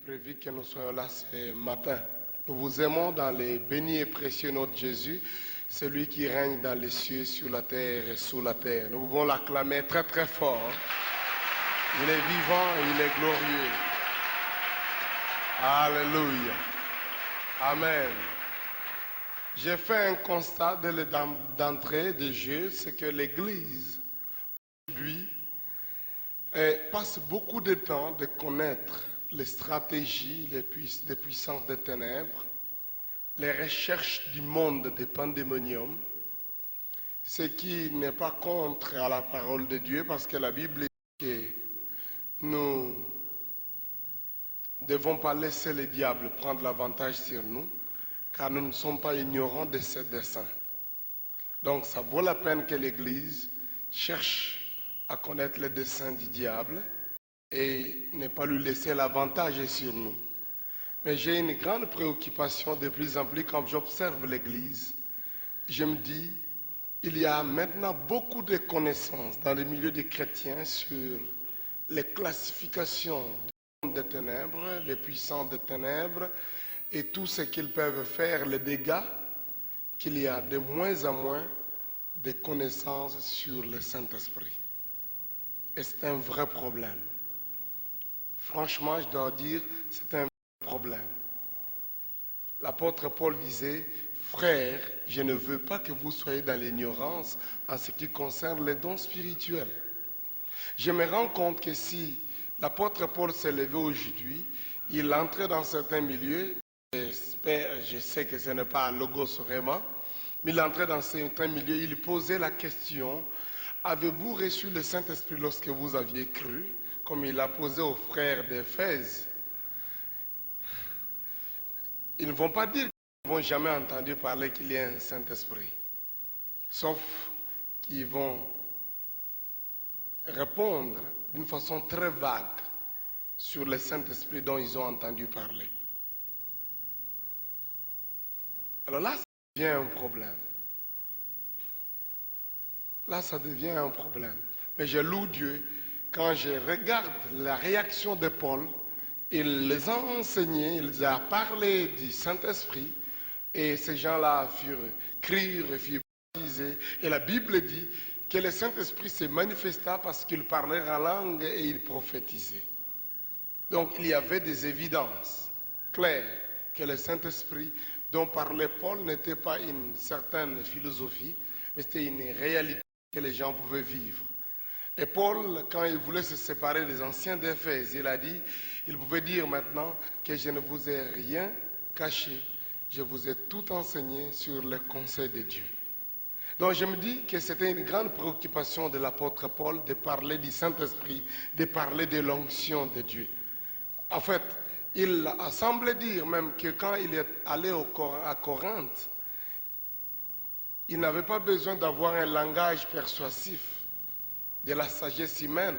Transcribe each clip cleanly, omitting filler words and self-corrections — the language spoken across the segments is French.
prévu que nous soyons là ce matin. Nous vous aimons dans les bénis et précieux nom de Jésus, celui qui règne dans les cieux, sur la terre et sous la terre. Nous pouvons l'acclamer très très fort. Il est vivant et il est glorieux. Alléluia. Amen. J'ai fait un constat d'entrée de jeu, c'est que l'Église, aujourd'hui, passe beaucoup de temps de connaître les stratégies des puissances des ténèbres, les recherches du monde des pandémoniums, ce qui n'est pas contre à la parole de Dieu, parce que la Bible dit que nous ne devons pas laisser le diable prendre l'avantage sur nous, car nous ne sommes pas ignorants de ses desseins. Donc ça vaut la peine que l'Église cherche à connaître les desseins du diable et ne pas lui laisser l'avantage sur nous. Mais j'ai une grande préoccupation de plus en plus quand j'observe l'Église. Je me dis, il y a maintenant beaucoup de connaissances dans le milieu des chrétiens sur les classifications du monde des ténèbres, les puissants des ténèbres et tout ce qu'ils peuvent faire, les dégâts, qu'il y a de moins en moins de connaissances sur le Saint-Esprit. Et c'est un vrai problème. Franchement, je dois dire, c'est un vrai problème. L'apôtre Paul disait, frères, je ne veux pas que vous soyez dans l'ignorance en ce qui concerne les dons spirituels. Je me rends compte que si l'apôtre Paul s'est levé aujourd'hui, il entrait dans certains milieux, je sais que ce n'est pas un logos vraiment, mais il entrait dans certains milieux, il posait la question, avez-vous reçu le Saint-Esprit lorsque vous aviez cru, comme il a posé aux frères d'Éphèse? Ils ne vont pas dire qu'ils n'ont jamais entendu parler qu'il y a un Saint-Esprit, sauf qu'ils vont répondre d'une façon très vague sur le Saint-Esprit dont ils ont entendu parler. Alors là, ça devient un problème. Là, ça devient un problème. Mais je loue Dieu, quand je regarde la réaction de Paul, il les a enseignés, il les a parlé du Saint-Esprit, et ces gens-là crurent, furent baptisés. Et la Bible dit que le Saint-Esprit se manifesta parce qu'il parlait en langue et il prophétisait. Donc il y avait des évidences claires que le Saint-Esprit dont parlait Paul n'était pas une certaine philosophie, mais c'était une réalité que les gens pouvaient vivre. Et Paul, quand il voulait se séparer des anciens d'Éphèse, il a dit, il pouvait dire maintenant que je ne vous ai rien caché, je vous ai tout enseigné sur le conseil de Dieu. Donc je me dis que c'était une grande préoccupation de l'apôtre Paul de parler du Saint-Esprit, de parler de l'onction de Dieu. En fait, il a semblé dire même que quand il est allé à Corinthe, il n'avait pas besoin d'avoir un langage persuasif de la sagesse humaine,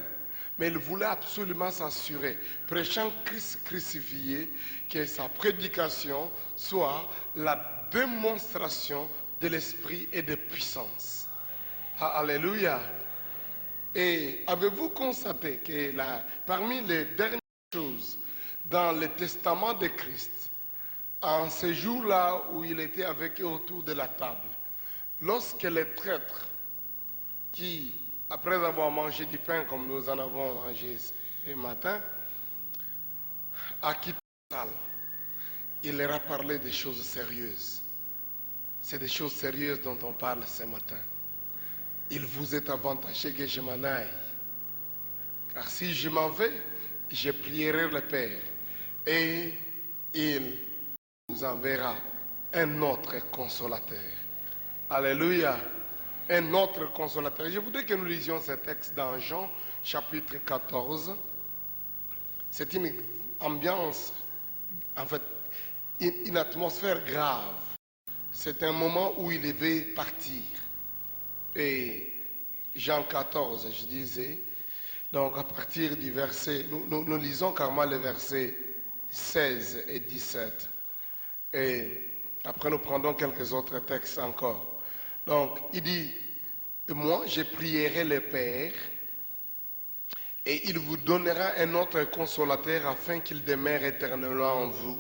mais il voulait absolument s'assurer, prêchant Christ crucifié, que sa prédication soit la démonstration de l'esprit et de puissance. Alléluia. Et avez-vous constaté que parmi les dernières choses dans le testament de Christ, en ce jour-là où il était avec eux autour de la table, lorsque les traîtres qui, après avoir mangé du pain comme nous en avons mangé ce matin, a quitté la salle, il leur a parlé des choses sérieuses. C'est des choses sérieuses dont on parle ce matin. Il vous est avantagé que je m'en aille. Car si je m'en vais, je prierai le Père et il nous enverra un autre consolateur. Alléluia. Un autre consolateur. Je voudrais que nous lisions ce texte dans Jean chapitre 14. C'est une ambiance, en fait, une atmosphère grave. C'est un moment où il devait partir. Et Jean 14, je disais, donc à partir du verset, nous lisons carrément les versets 16 et 17. Et après nous prendrons quelques autres textes encore. Donc il dit, moi je prierai le Père Et il vous donnera un autre consolateur afin qu'il demeure éternellement en vous,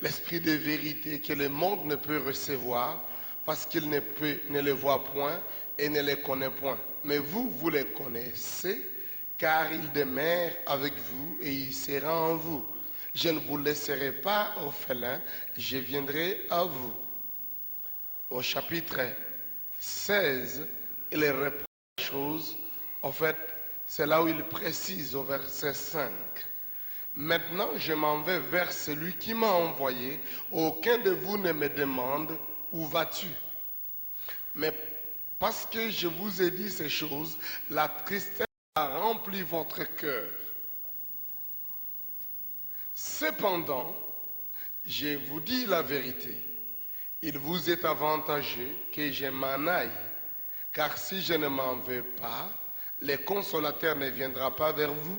l'esprit de vérité que le monde ne peut recevoir parce qu'il ne le voit point et ne le connaît point. Mais vous, vous le connaissez car il demeure avec vous et il sera en vous. Je ne vous laisserai pas orphelins, je viendrai à vous. Au chapitre 16, il reprend les choses. En fait, c'est là où il précise au verset 5. Maintenant, je m'en vais vers celui qui m'a envoyé. Aucun de vous ne me demande où vas-tu. Mais parce que je vous ai dit ces choses, la tristesse a rempli votre cœur. Cependant, je vous dis la vérité. Il vous est avantageux que je m'en aille, car si je ne m'en vais pas, le consolateur ne viendra pas vers vous.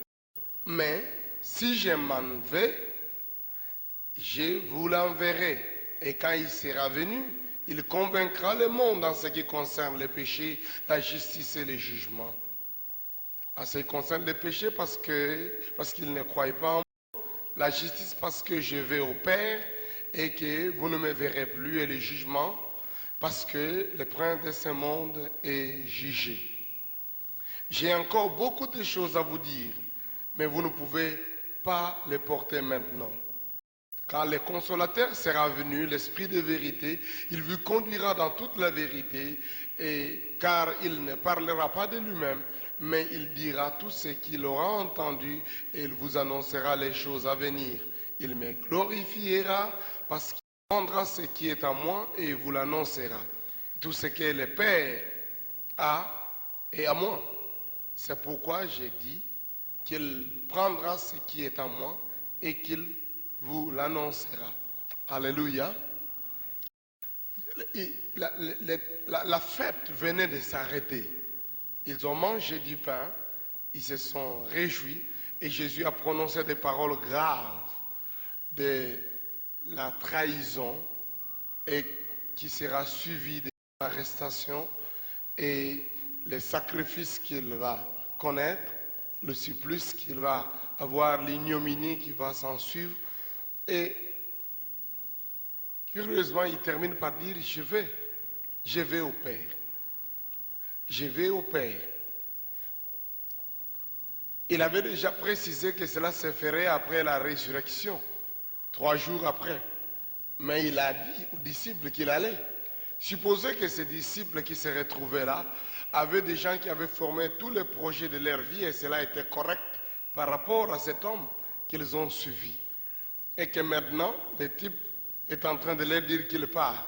Mais si je m'en vais, je vous l'enverrai. Et quand il sera venu, il convaincra le monde en ce qui concerne le péché, la justice et le jugement. En ce qui concerne le péché, parce qu'il ne croit pas en moi. La justice, parce que je vais au Père et que vous ne me verrez plus. Et le jugement, parce que le prince de ce monde est jugé. J'ai encore beaucoup de choses à vous dire, mais vous ne pouvez pas les porter maintenant. Quand le consolateur sera venu, l'esprit de vérité, il vous conduira dans toute la vérité, car il ne parlera pas de lui-même, mais il dira tout ce qu'il aura entendu et il vous annoncera les choses à venir. Il me glorifiera parce qu'il prendra ce qui est à moi et vous l'annoncera. Tout ce que le Père a est à moi. C'est pourquoi j'ai dit qu'il prendra ce qui est à moi et qu'il vous l'annoncera. Alléluia. La fête venait de s'arrêter. Ils ont mangé du pain, ils se sont réjouis et Jésus a prononcé des paroles graves de la trahison et qui sera suivie de l'arrestation et les sacrifices qu'il va connaître, le supplice qu'il va avoir, l'ignominie qui va s'en suivre. Et curieusement, il termine par dire, je vais au Père. Je vais au Père. Il avait déjà précisé que cela se ferait après la résurrection, 3 jours après. Mais il a dit aux disciples qu'il allait. Supposez que ces disciples qui se retrouvaient là avaient des gens qui avaient formé tous les projets de leur vie et cela était correct par rapport à cet homme qu'ils ont suivi. Et que maintenant, le type est en train de leur dire qu'il part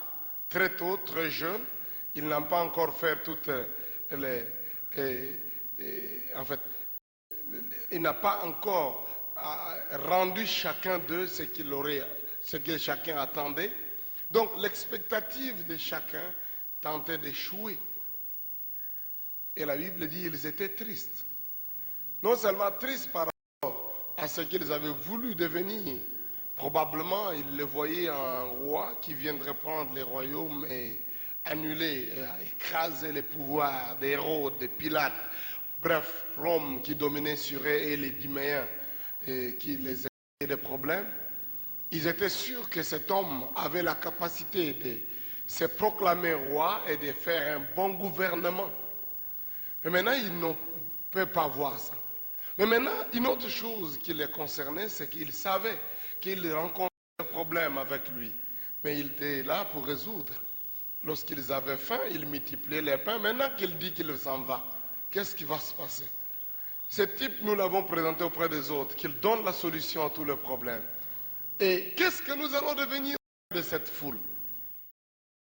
très tôt, très jeune. Ils n'ont pas encore fait toutes en fait, il n'a pas encore rendu chacun d'eux ce que chacun attendait. Donc l'expectative de chacun tentait d'échouer. Et la Bible dit qu'ils étaient tristes. Non seulement tristes par rapport à ce qu'ils avaient voulu devenir. Probablement, ils le voyaient un roi qui viendrait prendre les royaumes et annuler, écraser les pouvoirs d'Hérode, de Pilate. Bref, Rome qui dominait sur eux et les Diméens qui les avaient des problèmes. Ils étaient sûrs que cet homme avait la capacité de se proclamer roi et de faire un bon gouvernement. Mais maintenant, ils ne peuvent pas voir ça. Mais maintenant, une autre chose qui les concernait, c'est qu'ils savaient qu'ils rencontraient des problèmes avec lui. Mais il était là pour résoudre. Lorsqu'ils avaient faim, ils multipliaient les pains. Maintenant qu'il dit qu'il s'en va, qu'est-ce qui va se passer? Ce type, nous l'avons présenté auprès des autres, qu'il donne la solution à tous les problèmes. Et qu'est-ce que nous allons devenir de cette foule?